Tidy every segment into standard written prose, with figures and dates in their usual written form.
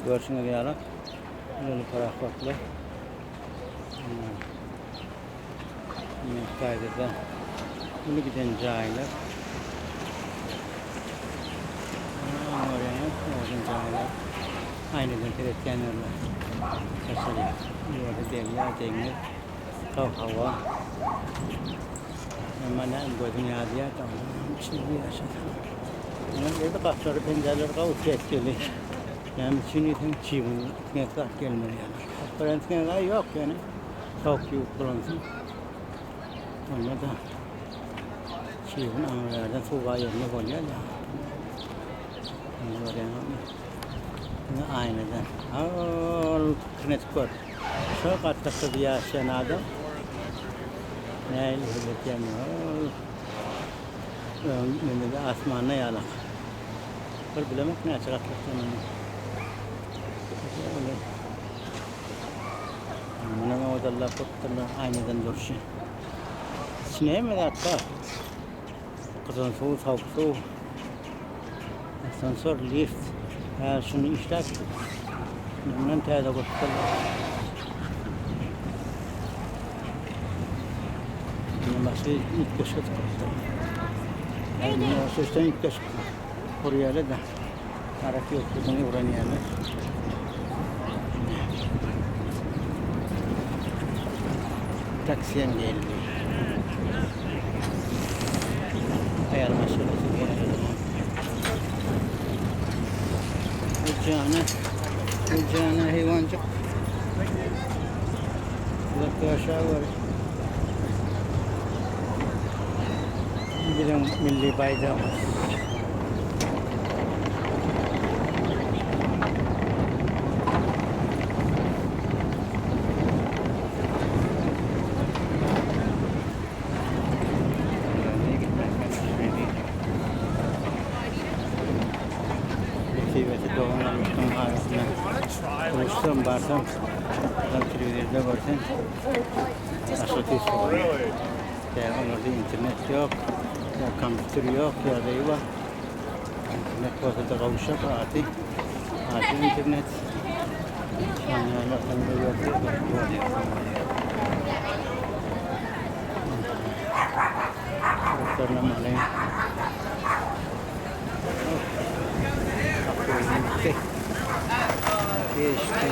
Görsün yarak. Bunu parakvatlı. Mekka'da bunu giden cahiller. Oraya cahiller. Aynı gün teretkenlerle. Kasali. Orada derya, deniz, hava. Mana bu dünyada ya tamam. Şimdi yaşadım. Yani burada kapları pencereler kavup etkili. Yani şimdi hem çiğin ne kadar gelmiyor yani. Kapların yok yani. Çok yok bulansın. Onda da çiğin anlardan soğuğa yerine koyuyor ya. Oraya aynadan. Al kınet kor. Şu katkısı bir yaşayan adam. Ne öyle diyemiyor. Önünde asmanına yalak. Kır bilemek ne açıklıktan onu. Bunun odalla kurtlarla aynadan duruşu. Sineye mi hatta? Kızın soğuk, soğuk soğuk. Asansör, lift. Her şunu işler. Bundan teyze kurtlarla. Başka ilk keşif kurtlarla. Yani o süsten ilk keşif. Oraya da hareket yok. Bunu öğreniyorlar. Taksiyen geldi. Ayar meselesi geldi. Ucağına hayvancık. Burada aşağı var. Bilang milli bayram. Kıyveti doğumlamıştım arasında. Konuştum barsam. Ben Twitter'da görsem. Aşırı sorun. Orada internet yok. Ya kompütür yok ya da yok. İnternet varsa da kavuşak artık. Artık internet. Sanyalardan da yok. Doktorla malay. Geçti. Geçti.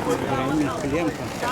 Buraya mülkülüyem kan.